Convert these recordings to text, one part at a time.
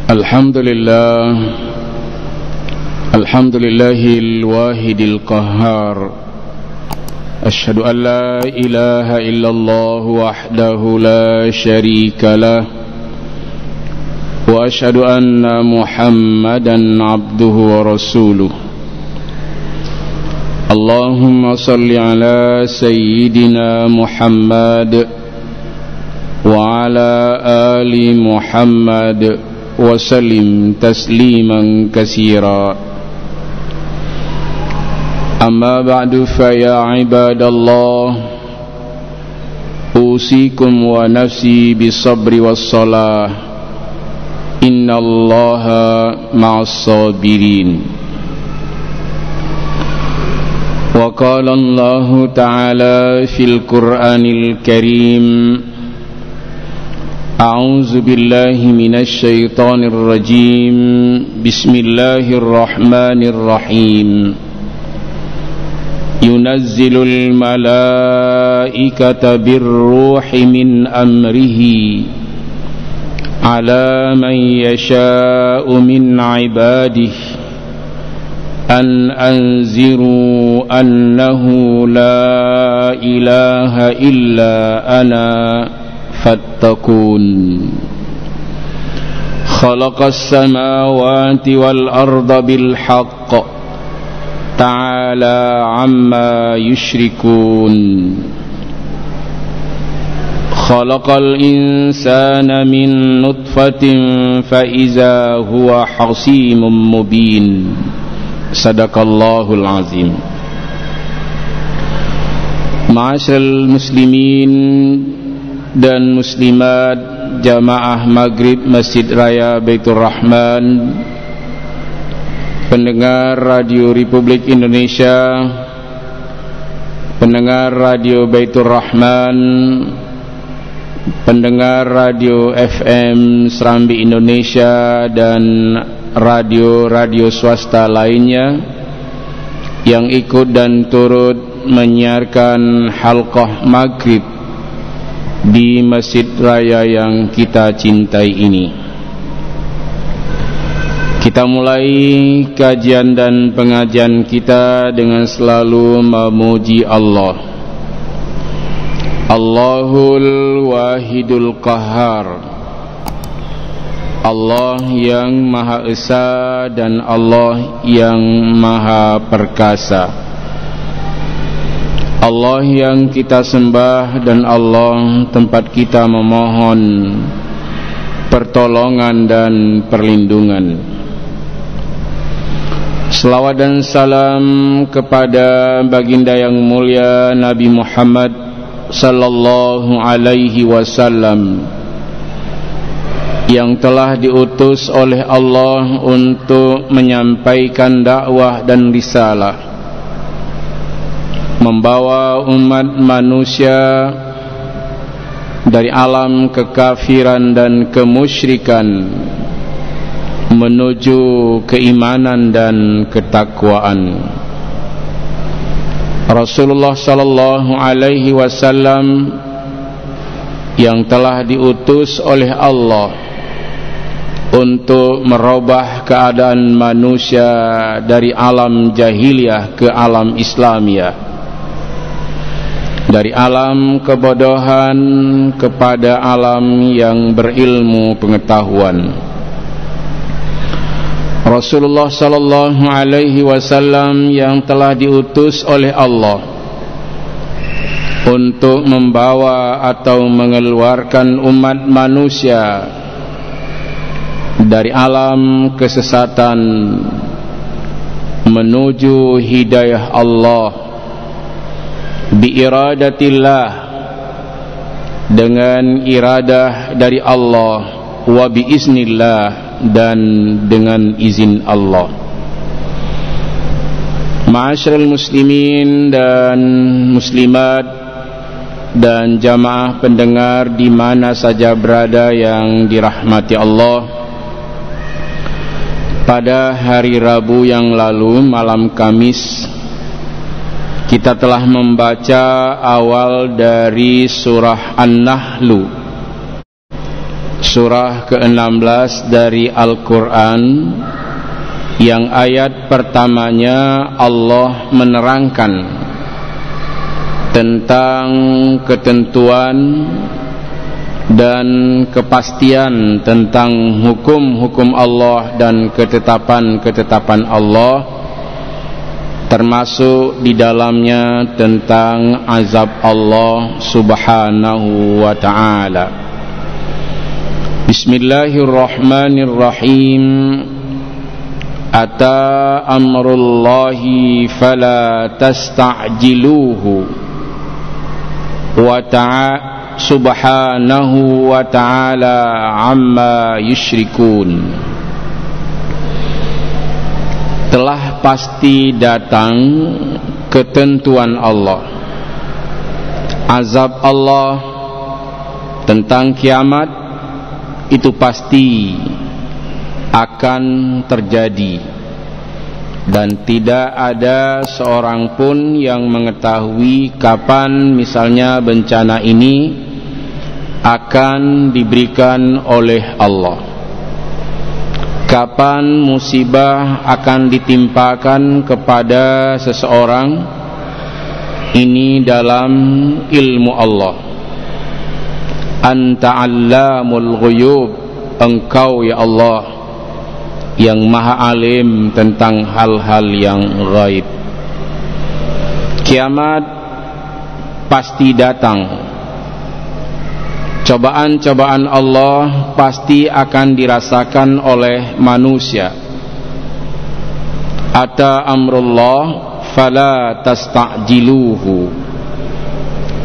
Alhamdulillahil wahidil qahhar. Asyhadu an la ilaha illallah wahdahu la syarika lah. Wa asyhadu anna Muhammadan abduhu wa rasuluh. Allahumma salli ala sayyidina Muhammad wa ala ali Muhammad wa sallim tasliman katsira. Amma ba'du, fa ya ibadallah, usikum wa nafsi bisabri wassalah. Innallaha ma'as sabirin. Wa qala Allahu ta'ala fil Qur'anil Karim, a'udzu billahi minasy syaithanir rajim. Bismillahirrahmanirrahim. Yunazzilul malaikata birruhi min amrihi ala man yasha'u min ibadihi an anziru annahu la ilaha illa ana fattaqun. Khalaqas samawati wal arda bil haqq ta'ala amma yushrikun. Khalaqal insana min nutfatin fa iza huwa hasimun mubin. Sadaqallahul azim. Ma'asyiral muslimin dan muslimat jamaah maghrib Masjid Raya Baitur Rahman, pendengar Radio Republik Indonesia, pendengar Radio Baitur Rahman, pendengar Radio FM Serambi Indonesia, dan radio-radio swasta lainnya yang ikut dan turut menyiarkan halqah maghrib di Masjid Raya yang kita cintai ini. Kita mulai kajian dan pengajian kita dengan selalu memuji Allah. Allahul Wahidul Qahhar, Allah yang Maha Esa dan Allah yang Maha Perkasa. Allah yang kita sembah dan Allah tempat kita memohon pertolongan dan perlindungan. Selawat dan salam kepada baginda yang mulia Nabi Muhammad sallallahu alaihi wasallam, yang telah diutus oleh Allah untuk menyampaikan dakwah dan risalah, membawa umat manusia dari alam kekafiran dan kemusyrikan menuju keimanan dan ketakwaan. Rasulullah sallallahu alaihi wasallam yang telah diutus oleh Allah untuk merubah keadaan manusia dari alam jahiliyah ke alam Islamiyah, dari alam kebodohan kepada alam yang berilmu pengetahuan. Rasulullah sallallahu alaihi wasallam yang telah diutus oleh Allah untuk membawa atau mengeluarkan umat manusia dari alam kesesatan menuju hidayah Allah biiradatillah, dengan iradah dari Allah, wa biiznillah, dan dengan izin Allah. Ma'asyiral muslimin dan muslimat dan jamaah pendengar di mana saja berada yang dirahmati Allah, pada hari Rabu yang lalu, malam Kamis, kita telah membaca awal dari surah An-Nahlu surah ke-16 dari Al-Quran, yang ayat pertamanya Allah menerangkan tentang ketentuan dan kepastian tentang hukum-hukum Allah dan ketetapan-ketetapan Allah, termasuk di dalamnya tentang azab Allah subhanahu wa ta'ala. Bismillahirrahmanirrahim. Ata amrullahi fala tasta'jiluhu wa subhanahu wa ta'ala amma yusyrikun. Telah pasti datang ketentuan Allah, azab Allah tentang kiamat itu pasti akan terjadi, dan tidak ada seorang pun yang mengetahui kapan misalnya bencana ini akan diberikan oleh Allah, kapan musibah akan ditimpakan kepada seseorang. Ini dalam ilmu Allah. Anta 'allamul ghuyub, Engkau ya Allah yang maha alim tentang hal-hal yang gaib. Kiamat pasti datang. Cobaan-cobaan Allah pasti akan dirasakan oleh manusia. Ata amrullah fala tasta'jiluhu.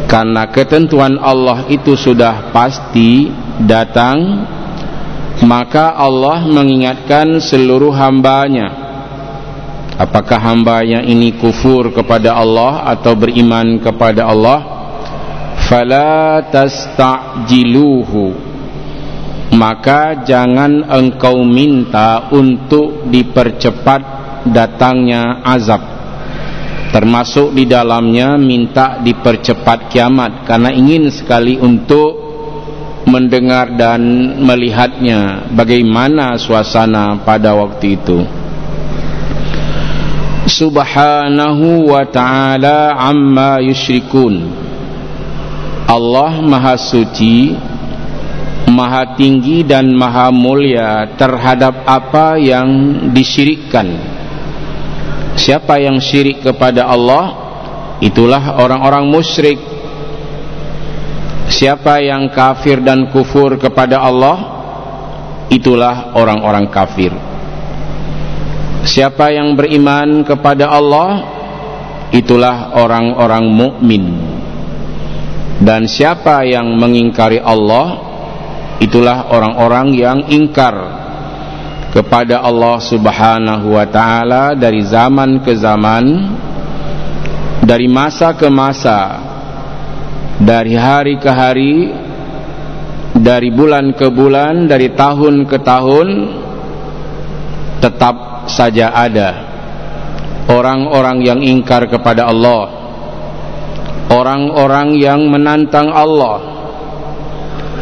Karena ketentuan Allah itu sudah pasti datang, maka Allah mengingatkan seluruh hambanya. Apakah hambanya ini kufur kepada Allah atau beriman kepada Allah? Fala tasta'jiluhu, maka jangan engkau minta untuk dipercepat datangnya azab, termasuk di dalamnya minta dipercepat kiamat, karena ingin sekali untuk mendengar dan melihatnya bagaimana suasana pada waktu itu. Subhanahu wa ta'ala amma yusyrikun. Allah maha suci, maha tinggi dan maha mulia terhadap apa yang disyirikkan. Siapa yang syirik kepada Allah, itulah orang-orang musyrik. Siapa yang kafir dan kufur kepada Allah, itulah orang-orang kafir. Siapa yang beriman kepada Allah, itulah orang-orang mukmin. Dan siapa yang mengingkari Allah, itulah orang-orang yang ingkar kepada Allah subhanahu wa ta'ala dari zaman ke zaman, dari masa ke masa, dari hari ke hari, dari bulan ke bulan, dari tahun ke tahun. Tetap saja ada orang-orang yang ingkar kepada Allah, orang-orang yang menantang Allah,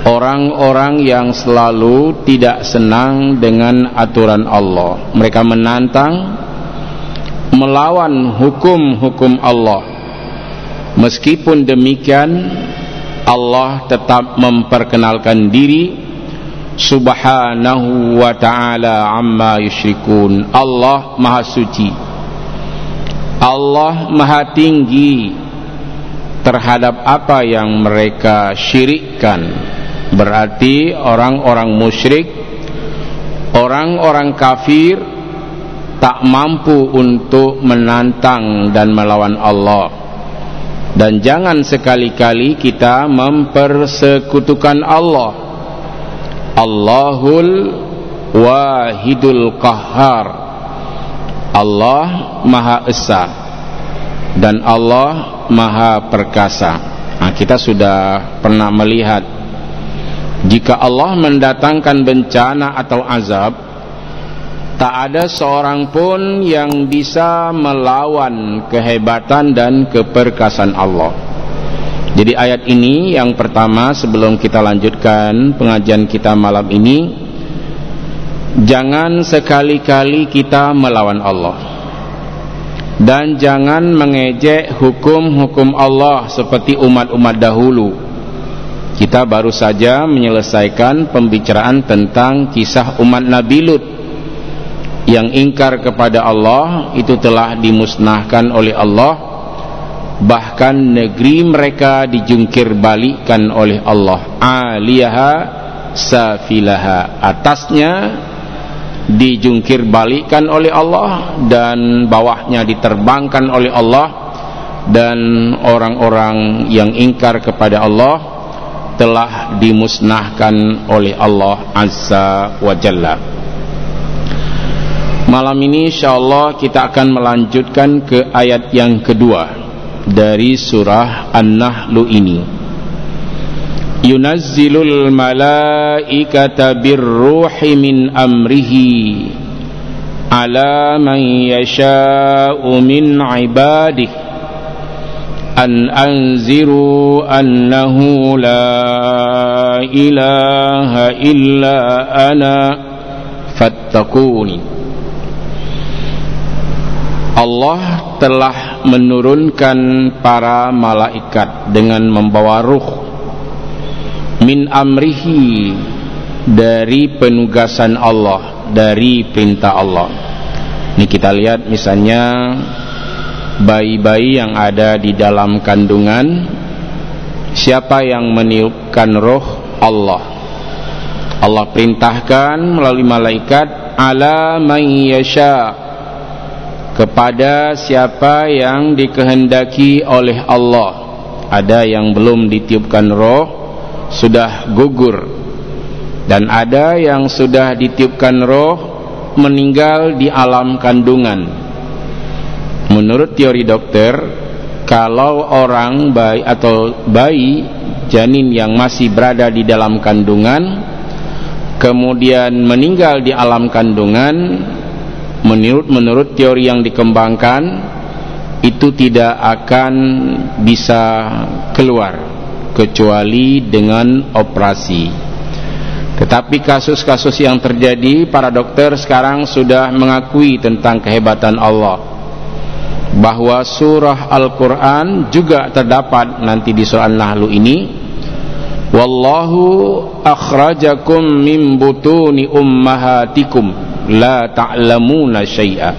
orang-orang yang selalu tidak senang dengan aturan Allah. Mereka menantang, melawan hukum-hukum Allah. Meskipun demikian, Allah tetap memperkenalkan diri subhanahu wa ta'ala amma yusyrikun. Allah maha suci, Allah maha tinggi terhadap apa yang mereka syirikkan. Berarti orang-orang musyrik, orang-orang kafir tak mampu untuk menantang dan melawan Allah. Dan jangan sekali-kali kita mempersekutukan Allah. Allahul Wahidul Qahhar. Allah Maha Esa dan Allah Maha Perkasa. Nah, kita sudah pernah melihat, jika Allah mendatangkan bencana atau azab, tak ada seorang pun yang bisa melawan kehebatan dan keperkasaan Allah. Jadi ayat ini yang pertama sebelum kita lanjutkan pengajian kita malam ini, jangan sekali-kali kita melawan Allah, dan jangan mengejek hukum-hukum Allah seperti umat-umat dahulu. Kita baru saja menyelesaikan pembicaraan tentang kisah umat Nabi Lut yang ingkar kepada Allah, itu telah dimusnahkan oleh Allah. Bahkan negeri mereka dijungkir balikkan oleh Allah. Aliyaha safilaha, atasnya dijungkir balikkan oleh Allah dan bawahnya diterbangkan oleh Allah, dan orang-orang yang ingkar kepada Allah telah dimusnahkan oleh Allah Azza wa Jalla. Malam ini insyaallah kita akan melanjutkan ke ayat yang kedua dari surah An-Nahl ini. Yunazzilul malaikata birruhi min amrihi ala man yasha'u min ibadihi an anziru annahu la ilaha illa ana fattaquni. Allah telah menurunkan para malaikat dengan membawa ruh min amrihi, dari penugasan Allah, dari perintah Allah. Ini kita lihat misalnya bayi-bayi yang ada di dalam kandungan, siapa yang meniupkan roh? Allah. Allah perintahkan melalui malaikat ala man yasha, kepada siapa yang dikehendaki oleh Allah. Ada yang belum ditiupkan roh, sudah gugur, dan ada yang sudah ditiupkan roh, meninggal di alam kandungan. Menurut teori dokter, kalau orang bayi atau bayi janin yang masih berada di dalam kandungan kemudian meninggal di alam kandungan, menurut teori yang dikembangkan, itu tidak akan bisa keluar kecuali dengan operasi. Tetapi kasus-kasus yang terjadi, para dokter sekarang sudah mengakui tentang kehebatan Allah, bahwa surah Al-Quran juga terdapat nanti di surah An-Nahl ini, wallahu akhrajakum min butuni ummahatikum la ta'lamuna syai'a.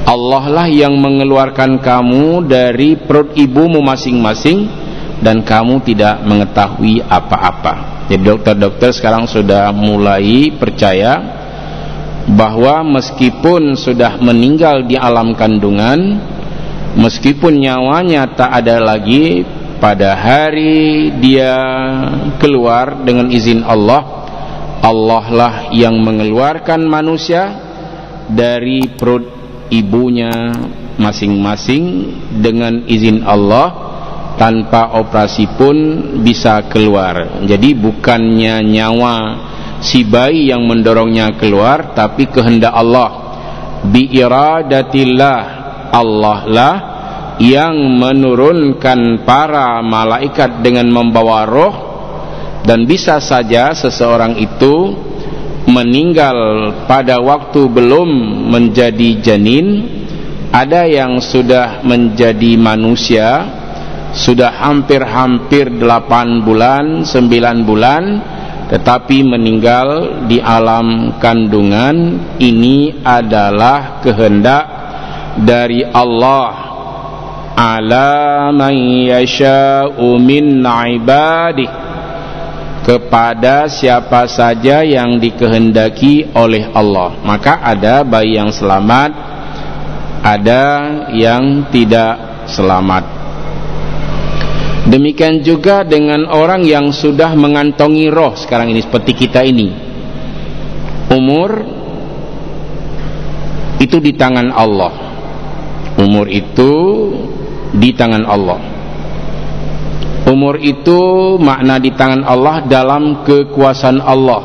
Allah lah yang mengeluarkan kamu dari perut ibumu masing-masing dan kamu tidak mengetahui apa-apa. Jadi dokter-dokter sekarang sudah mulai percaya bahwa meskipun sudah meninggal di alam kandungan, meskipun nyawanya tak ada lagi, pada hari dia keluar dengan izin Allah, Allah lah yang mengeluarkan manusia dari perut ibunya masing-masing dengan izin Allah, tanpa operasi pun bisa keluar. Jadi bukannya nyawa si bayi yang mendorongnya keluar, tapi kehendak Allah. Bi iradatillah, Allah lah yang menurunkan para malaikat dengan membawa roh. Dan bisa saja seseorang itu meninggal pada waktu belum menjadi janin. Ada yang sudah menjadi manusia, sudah hampir-hampir 8 bulan, 9 bulan, tetapi meninggal di alam kandungan. Ini adalah kehendak dari Allah. Ala man yasha'u min ibadihi, kepada siapa saja yang dikehendaki oleh Allah. Maka ada bayi yang selamat, ada yang tidak selamat. Demikian juga dengan orang yang sudah mengantongi roh sekarang ini, seperti kita ini. Umur itu di tangan Allah. Umur itu di tangan Allah. Umur itu makna di tangan Allah, dalam kekuasaan Allah.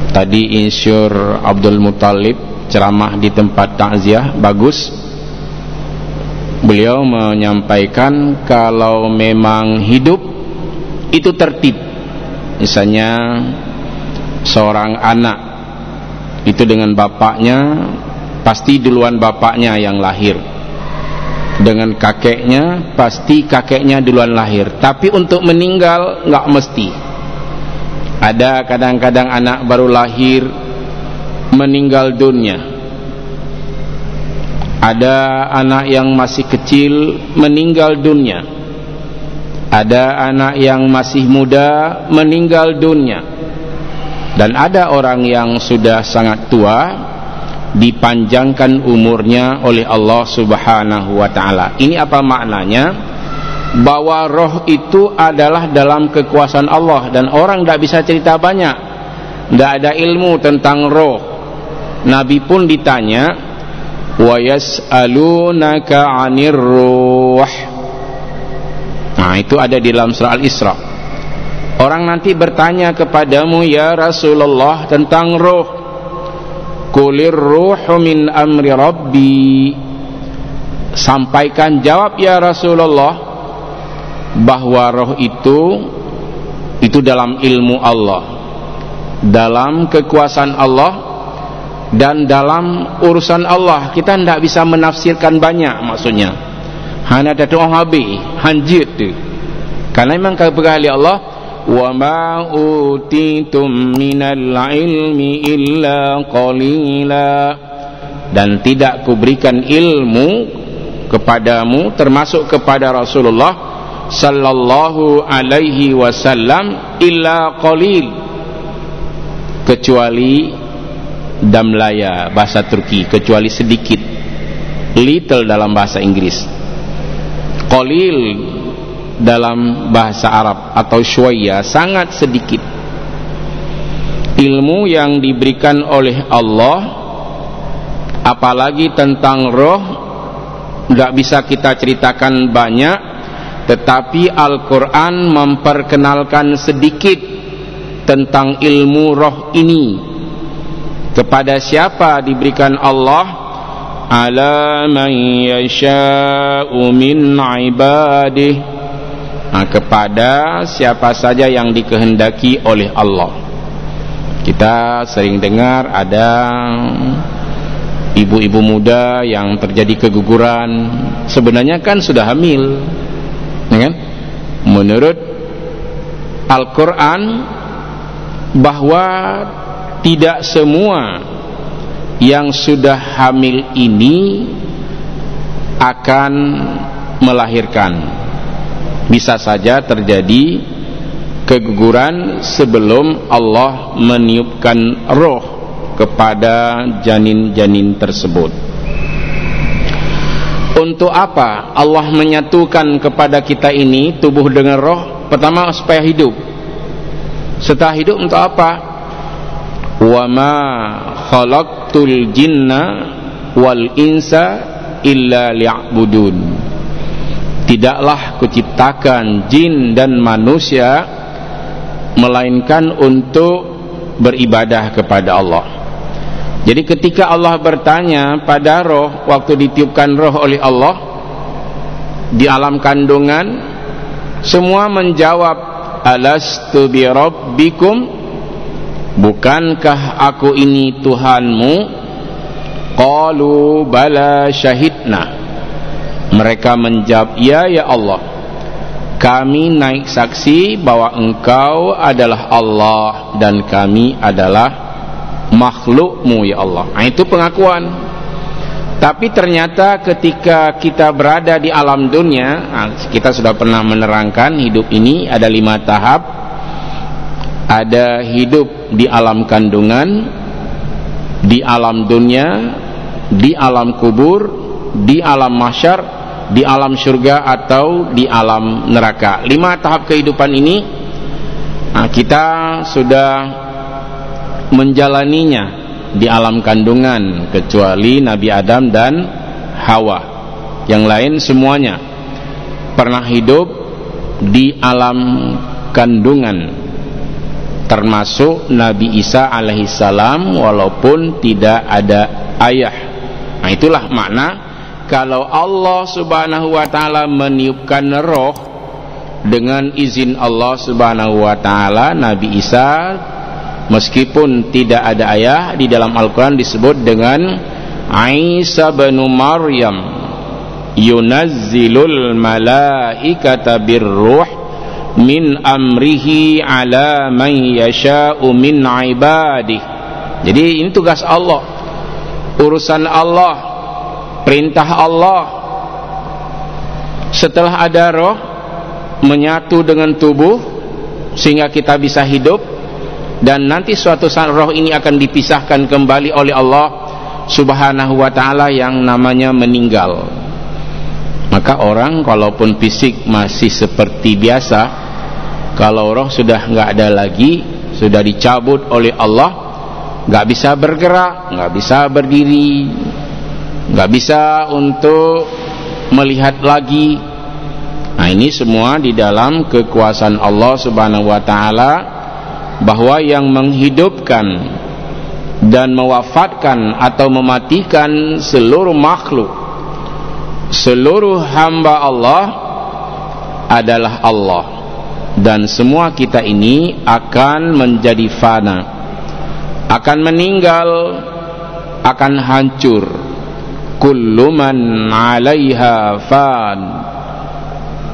Tadi Insyur Abdul Muttalib ceramah di tempat takziah, bagus. beliau menyampaikan kalau memang hidup itu tertib. Misalnya seorang anak itu dengan bapaknya, pasti duluan bapaknya yang lahir. Dengan kakeknya, pasti kakeknya duluan lahir. Tapi untuk meninggal nggak mesti. Ada kadang-kadang anak baru lahir meninggal dunia. Ada anak yang masih kecil meninggal dunia. Ada anak yang masih muda meninggal dunia. Dan ada orang yang sudah sangat tua dipanjangkan umurnya oleh Allah Subhanahu wa ta'ala. Ini apa maknanya? Bahwa roh itu adalah dalam kekuasaan Allah, dan orang tidak bisa cerita banyak, tidak ada ilmu tentang roh. Nabi pun ditanya, wa yas'alunaka 'anir ruh. Nah, itu ada di dalam surah Al-Isra. Orang nanti bertanya kepadamu, ya Rasulullah, tentang roh. Qulir ruhu min amri rabbi. Sampaikan, jawab ya Rasulullah, bahwa roh itu dalam ilmu Allah, dalam kekuasaan Allah, dan dalam urusan Allah. Kita tidak bisa menafsirkan banyak, maksudnya hanya ada doa habi hanjit tu, karena memang keberkali Allah, wa ma utitum minal ilmi illa qalila, dan tidak kuberikan ilmu kepadamu, termasuk kepada Rasulullah sallallahu alaihi wasallam, illa qalil, kecuali damlaya bahasa Turki, kecuali sedikit, little dalam bahasa Inggris, qalil dalam bahasa Arab, atau syuwaya, sangat sedikit. Ilmu yang diberikan oleh Allah, apalagi tentang roh, tidak bisa kita ceritakan banyak. Tetapi Al-Quran memperkenalkan sedikit tentang ilmu roh ini. Kepada siapa diberikan Allah? Ala man yasha'u min ibadih. Nah, kepada siapa saja yang dikehendaki oleh Allah. Kita sering dengar ada ibu-ibu muda yang terjadi keguguran, sebenarnya kan sudah hamil, ya kan? Menurut Al-Quran, bahwa tidak semua yang sudah hamil ini akan melahirkan. Bisa saja terjadi keguguran sebelum Allah meniupkan roh kepada janin-janin tersebut. Untuk apa Allah menyatukan kepada kita ini tubuh dengan roh? Pertama, supaya hidup. Setelah hidup untuk apa? Wa ma khalaqtul jinna wal insa illa liya'budun. Tidaklah kuciptakan jin dan manusia melainkan untuk beribadah kepada Allah. Jadi ketika Allah bertanya pada roh, waktu ditiupkan roh oleh Allah di alam kandungan, semua menjawab, alastu bi rabbikum, bukankah aku ini Tuhanmu? Qalu bala syahidna. Mereka menjawab, ya Allah, kami naik saksi bahwa engkau adalah Allah dan kami adalah makhlukmu ya Allah. Nah, itu pengakuan. Tapi ternyata ketika kita berada di alam dunia, kita sudah pernah menerangkan hidup ini ada 5 tahap. Ada hidup di alam kandungan, di alam dunia, di alam kubur, di alam mahsyar, di alam surga, atau di alam neraka. 5 tahap kehidupan ini kita sudah menjalaninya di alam kandungan, kecuali Nabi Adam dan Hawa. Yang lain semuanya pernah hidup di alam kandungan, termasuk Nabi Isa alaihissalam, walaupun tidak ada ayah. Nah, itulah makna kalau Allah subhanahu wa ta'ala meniupkan roh dengan izin Allah subhanahu wa ta'ala, Nabi Isa meskipun tidak ada ayat di dalam Al-Quran disebut dengan Isa bin Maryam yunazzilul malaikata birruh min amrihi ala man yasha'u min ibadih. Jadi ini tugas Allah, urusan Allah, perintah Allah. Setelah ada roh menyatu dengan tubuh sehingga kita bisa hidup, dan nanti suatu saat roh ini akan dipisahkan kembali oleh Allah subhanahu wa ta'ala yang namanya meninggal. Maka orang kalaupun fisik masih seperti biasa, kalau roh sudah nggak ada lagi, sudah dicabut oleh Allah, nggak bisa bergerak, nggak bisa berdiri, nggak bisa untuk melihat lagi. Nah, ini semua di dalam kekuasaan Allah subhanahu wa ta'ala, bahwa yang menghidupkan dan mewafatkan atau mematikan seluruh makhluk, seluruh hamba Allah adalah Allah. Dan semua kita ini akan menjadi fana, akan meninggal, akan hancur. Kullu man 'alaiha fan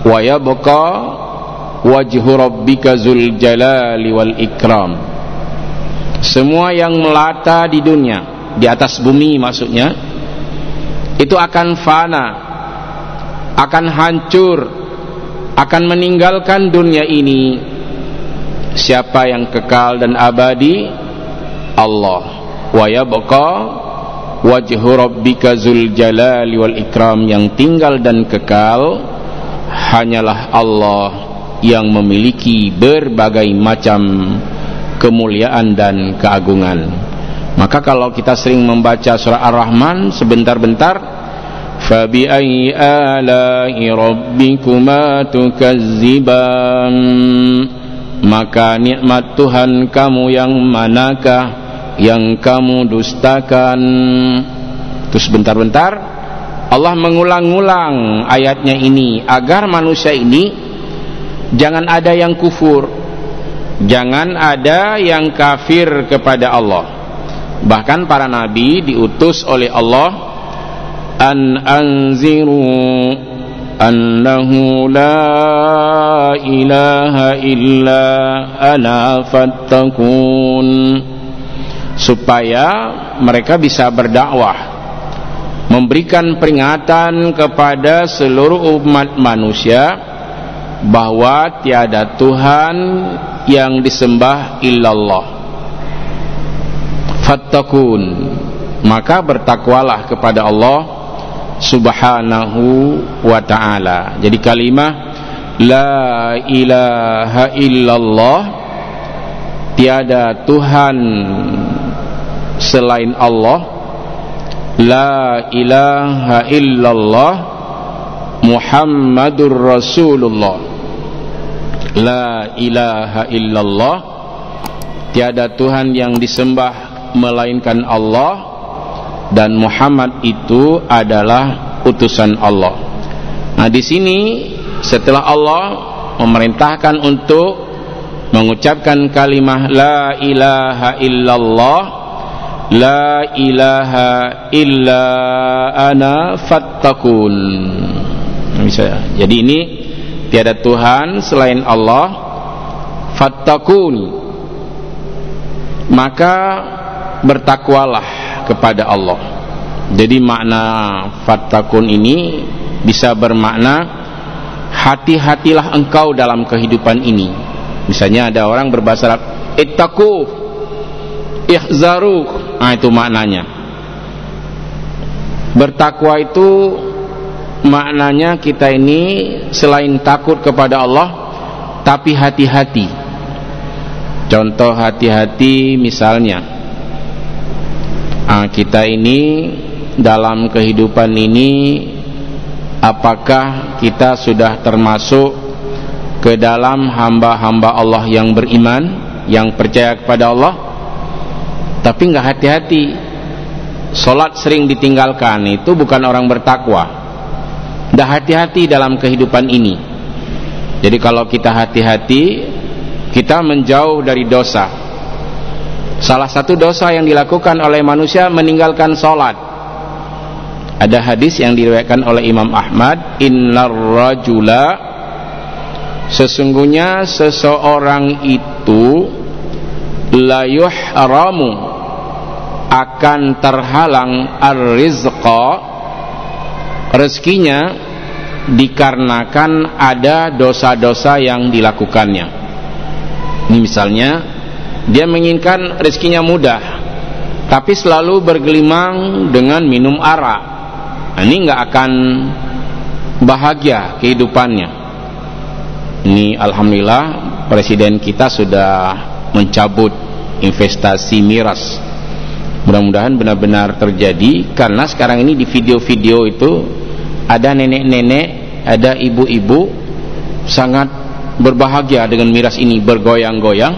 wa yabqa wajhu rabbika dzul jalali wal ikram. Semua yang melata di dunia, di atas bumi maksudnya, itu akan fana, akan hancur, akan meninggalkan dunia ini. Siapa yang kekal dan abadi? Allah. Wa yabqa wajhu rabbika dzul jalali wal ikram. Yang tinggal dan kekal hanyalah Allah yang memiliki berbagai macam kemuliaan dan keagungan. Maka kalau kita sering membaca surah Ar-Rahman sebentar-bentar, fabi ayyi ala'i rabbikuma tukazziban, maka nikmat Tuhan kamu yang manakah yang kamu dustakan. Terus sebentar-bentar Allah mengulang-ulang ayatnya ini agar manusia ini jangan ada yang kufur, jangan ada yang kafir kepada Allah. Bahkan para nabi diutus oleh Allah, an anziru annahu la ilaha illa ana fattakun, supaya mereka bisa berdakwah, memberikan peringatan kepada seluruh umat manusia bahwa tiada Tuhan yang disembah illallah. Fattakun, maka bertakwalah kepada Allah subhanahu wa ta'ala. Jadi kalimah la ilaha illallah, tiada Tuhan selain Allah, la ilaha illallah Muhammadur Rasulullah, la ilaha illallah, tiada Tuhan yang disembah melainkan Allah, dan Muhammad itu adalah utusan Allah. Nah, di sini setelah Allah memerintahkan untuk mengucapkan kalimah la ilaha illallah, la ilaha illa ana fattakun. Bisa. Jadi ini tiada Tuhan selain Allah, fattakun, maka bertakwalah kepada Allah. Jadi makna fattakun ini bisa bermakna hati-hatilah engkau dalam kehidupan ini. Misalnya ada orang berbahasa Arab, ittaqu, ihzaru. Nah, itu maknanya. Bertakwa itu maknanya kita ini selain takut kepada Allah, tapi hati-hati. Contoh hati-hati misalnya, kita ini dalam kehidupan ini, apakah kita sudah termasuk ke dalam hamba-hamba Allah yang beriman, yang percaya kepada Allah, tapi nggak hati-hati, salat sering ditinggalkan, itu bukan orang bertakwa. Dah hati-hati dalam kehidupan ini. Jadi kalau kita hati-hati, kita menjauh dari dosa. Salah satu dosa yang dilakukan oleh manusia meninggalkan salat. Ada hadis yang diriwayatkan oleh Imam Ahmad, innar rajula, sesungguhnya seseorang itu la yuhramu, akan terhalang ar-rizqa, rezekinya, dikarenakan ada dosa-dosa yang dilakukannya. Ini misalnya dia menginginkan rezekinya mudah, tapi selalu bergelimang dengan minum arak. Ini nggak akan bahagia kehidupannya. Ini alhamdulillah presiden kita sudah mencabut investasi miras. Mudah-mudahan benar-benar terjadi, karena sekarang ini di video-video itu ada nenek-nenek, ada ibu-ibu sangat berbahagia dengan miras ini, bergoyang-goyang,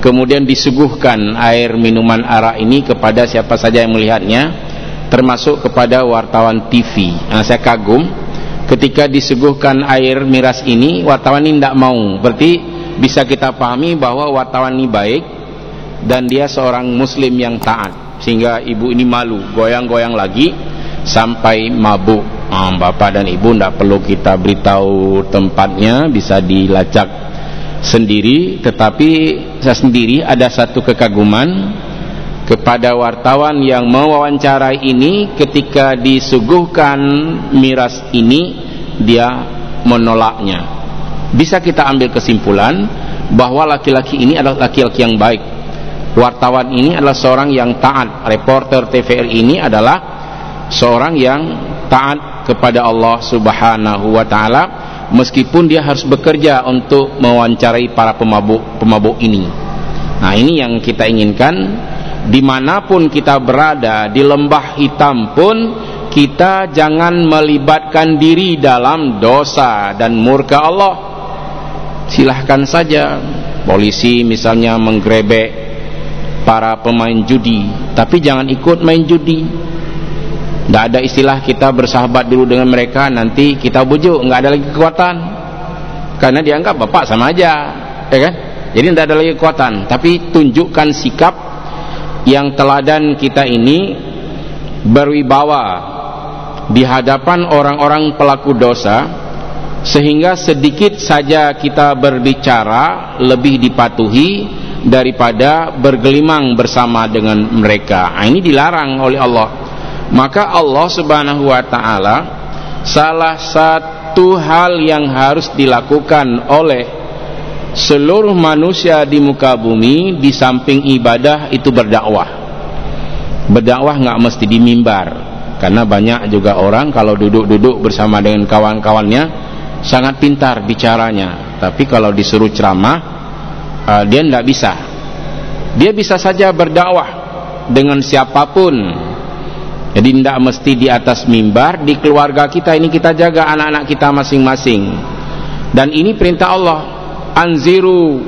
kemudian disuguhkan air minuman arak ini kepada siapa saja yang melihatnya, termasuk kepada wartawan TV. Nah, saya kagum ketika disuguhkan air miras ini, wartawan ini tidak mau. Berarti bisa kita pahami bahwa wartawan ini baik dan dia seorang muslim yang taat, sehingga ibu ini malu, goyang-goyang lagi sampai mabuk. Bapak dan ibu tidak perlu kita beritahu tempatnya, bisa dilacak sendiri. Tetapi saya sendiri ada satu kekaguman kepada wartawan yang mewawancarai ini, ketika disuguhkan miras ini dia menolaknya. Bisa kita ambil kesimpulan bahwa laki-laki ini adalah laki-laki yang baik. Wartawan ini adalah seorang yang taat. Reporter TVRI ini adalah seorang yang taat kepada Allah Subhanahu wa ta'ala, meskipun dia harus bekerja untuk mewawancarai para pemabuk ini. Nah, ini yang kita inginkan. Dimanapun kita berada, di lembah hitam pun, kita jangan melibatkan diri dalam dosa dan murka Allah. Silahkan saja polisi misalnya menggerebek para pemain judi, tapi jangan ikut main judi. Tidak ada istilah kita bersahabat dulu dengan mereka, nanti kita bujuk, nggak ada lagi kekuatan, karena dianggap bapak sama aja, ya kan? Jadi tidak ada lagi kekuatan. Tapi tunjukkan sikap yang teladan kita ini, berwibawa di hadapan orang-orang pelaku dosa, sehingga sedikit saja kita berbicara lebih dipatuhi daripada bergelimang bersama dengan mereka. Nah, ini dilarang oleh Allah. Maka Allah Subhanahu wa ta'ala, salah satu hal yang harus dilakukan oleh seluruh manusia di muka bumi, di samping ibadah, itu berdakwah. Berdakwah nggak mesti di mimbar, karena banyak juga orang kalau duduk-duduk bersama dengan kawan-kawannya sangat pintar bicaranya, tapi kalau disuruh ceramah dia tidak bisa. Dia bisa saja berdakwah dengan siapapun. Jadi tidak mesti di atas mimbar. Di keluarga kita ini kita jaga anak-anak kita masing-masing, dan ini perintah Allah. Anziru,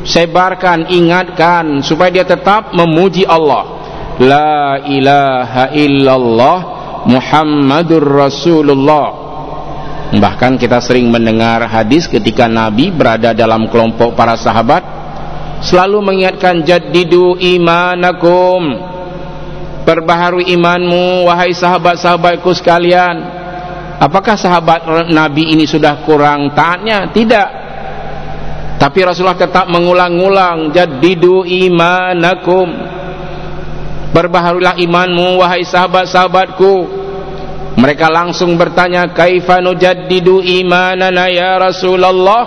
sebarkan, ingatkan supaya dia tetap memuji Allah. La ilaha illallah Muhammadur Rasulullah. Bahkan kita sering mendengar hadis ketika Nabi berada dalam kelompok para sahabat, selalu mengingatkan, jaddidu imanakum, perbaharui imanmu wahai sahabat-sahabatku sekalian. Apakah sahabat Nabi ini sudah kurang taatnya? Tidak. Tapi Rasulullah tetap mengulang-ulang, jaddidu imanakum, perbaharulah imanmu wahai sahabat-sahabatku. Mereka langsung bertanya, kaifa nujaddidu imanana ya Rasulullah,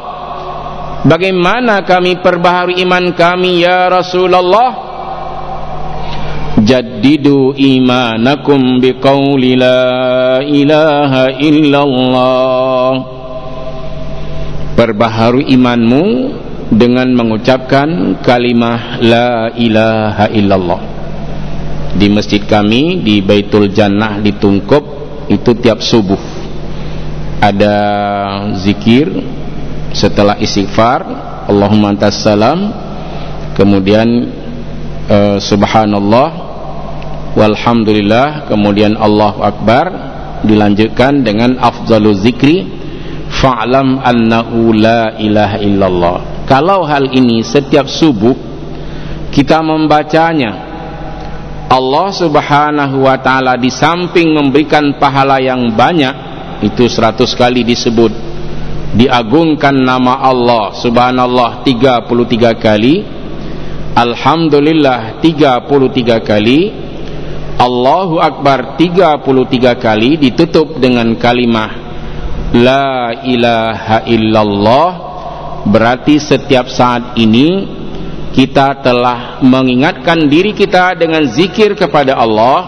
bagaimana kami perbaharui iman kami ya Rasulullah? Jaddidu imanakum biqauli la ilaha illallah, perbaharui imanmu dengan mengucapkan kalimah la ilaha illallah. Di masjid kami di Baitul Jannah di Tungkup itu tiap subuh ada zikir setelah istighfar, Allahumma antas salam, kemudian subhanallah walhamdulillah, kemudian Allahu Akbar, dilanjutkan dengan afdhaluz zikri fa'lam annahu la ilaha illallah. Kalau hal ini setiap subuh kita membacanya, Allah subhanahu wa ta'ala di samping memberikan pahala yang banyak, itu 100 kali disebut, diagungkan nama Allah subhanallah 33 kali, alhamdulillah 33 kali, Allahu Akbar 33 kali, ditutup dengan kalimah la ilaha illallah. Berarti setiap saat ini kita telah mengingatkan diri kita dengan zikir kepada Allah,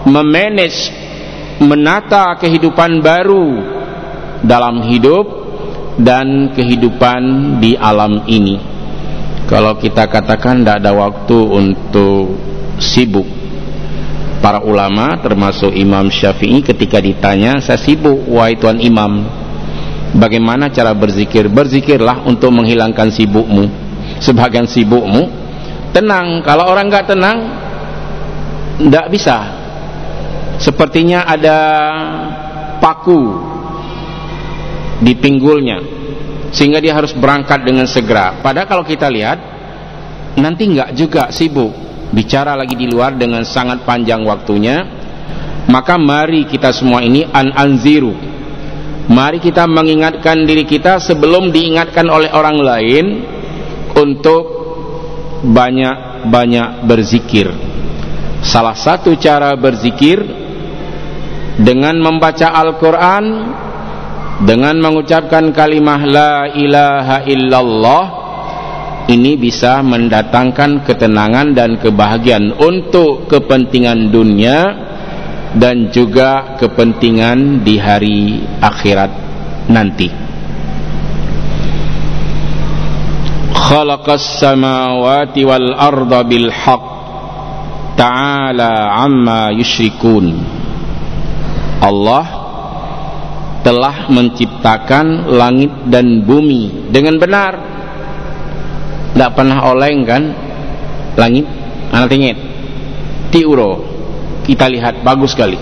memanage, menata kehidupan baru dalam hidup dan kehidupan di alam ini. Kalau kita katakan tidak ada waktu untuk sibuk, para ulama termasuk Imam Syafi'i ketika ditanya, saya sibuk wahai Tuan Imam, bagaimana cara berzikir? Berzikirlah untuk menghilangkan sibukmu. Sebagian sibukmu tenang. Kalau orang nggak tenang, tidak bisa. Sepertinya ada paku di pinggulnya, sehingga dia harus berangkat dengan segera. Padahal kalau kita lihat, nanti nggak juga sibuk, bicara lagi di luar dengan sangat panjang waktunya. Maka mari kita semua ini anziru, mari kita mengingatkan diri kita sebelum diingatkan oleh orang lain untuk banyak-banyak berzikir. Salah satu cara berzikir dengan membaca Al-Quran, dengan mengucapkan kalimah la ilaha illallah. Ini bisa mendatangkan ketenangan dan kebahagiaan untuk kepentingan dunia dan juga kepentingan di hari akhirat nanti. Khalaqas samawati wal arda bil haqq ta'ala amma yusyrikun. Allah telah menciptakan langit dan bumi dengan benar. Tidak pernah oleng kan langit, anak tingit tiuro, kita lihat bagus sekali.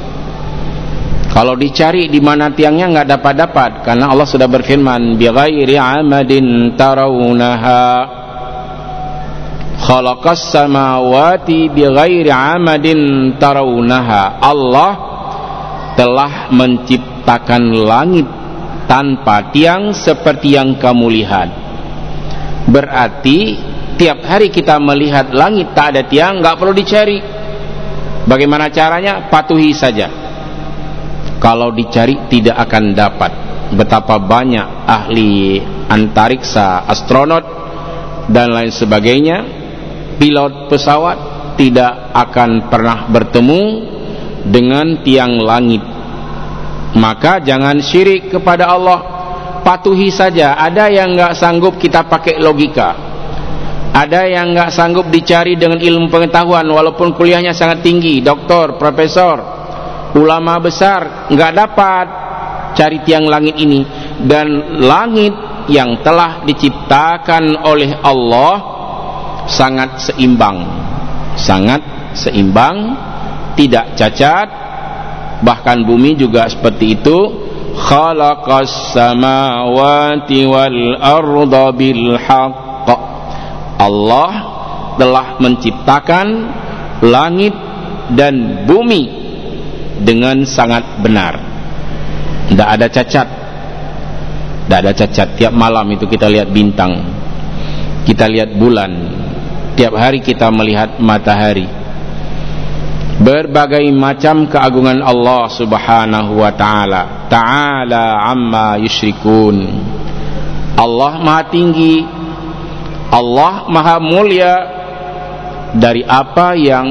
Kalau dicari di mana tiangnya nggak dapat, karena Allah sudah berfirman bighairi amadin tarawunaha, khalaqas samawati bighairi amadin tarawunaha. Allah telah menciptakan langit tanpa tiang seperti yang kamu lihat. Berarti tiap hari kita melihat langit tak ada tiang, nggak perlu dicari. Bagaimana caranya? Patuhi saja. Kalau dicari tidak akan dapat. Betapa banyak ahli antariksa, astronot dan lain sebagainya, pilot pesawat tidak akan pernah bertemu dengan tiang langit. Maka jangan syirik kepada Allah, patuhi saja. Ada yang nggak sanggup kita pakai logika, ada yang nggak sanggup dicari dengan ilmu pengetahuan, walaupun kuliahnya sangat tinggi, doktor, profesor, ulama besar, nggak dapat cari tiang langit ini. Dan langit yang telah diciptakan oleh Allah sangat seimbang, tidak cacat. Bahkan bumi juga seperti itu. Khalaqas samawati wal arda bil haqq. Allah telah menciptakan langit dan bumi dengan sangat benar. Tidak ada cacat. Tiap malam itu kita lihat bintang, kita lihat bulan, tiap hari kita melihat matahari. Berbagai macam keagungan Allah subhanahu wa ta'ala. Ta'ala amma yusyrikun. Allah maha tinggi, Allah maha mulia dari apa yang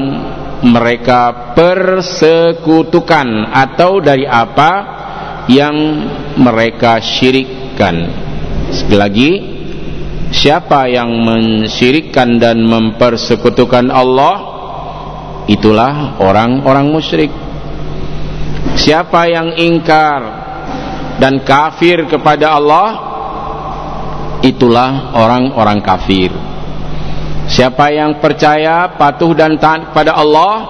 mereka persekutukan atau dari apa yang mereka syirikkan. Sekali lagi, siapa yang mensyirikkan dan mempersekutukan Allah, itulah orang-orang musyrik. Siapa yang ingkar dan kafir kepada Allah, itulah orang-orang kafir. Siapa yang percaya, patuh dan taat kepada Allah,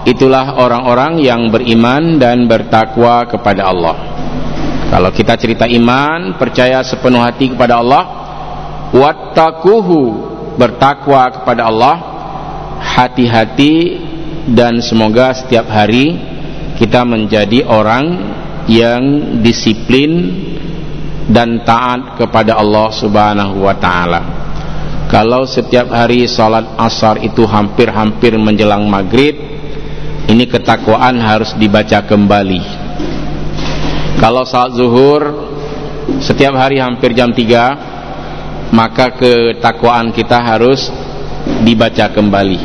itulah orang-orang yang beriman dan bertakwa kepada Allah. Kalau kita cerita iman, percaya sepenuh hati kepada Allah, wattaquhu, bertakwa kepada Allah, hati-hati dan semoga setiap hari kita menjadi orang yang disiplin dan taat kepada Allah Subhanahu wa ta'ala. Kalau setiap hari salat asar itu hampir-hampir menjelang maghrib, ini ketakwaan harus dibaca kembali. Kalau salat zuhur setiap hari hampir jam 3, maka ketakwaan kita harus dibaca kembali.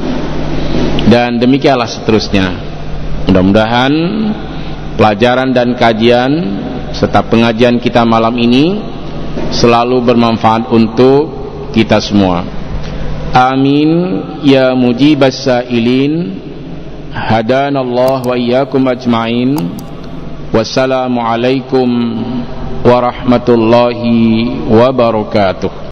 Dan demikianlah seterusnya. Mudah-mudahan pelajaran dan kajian serta pengajian kita malam ini selalu bermanfaat untuk kita semua. Amin ya mujibas sailin. Hadanallah wa iyyakum ajma'in. Wassalamualaikum warahmatullahi wabarakatuh.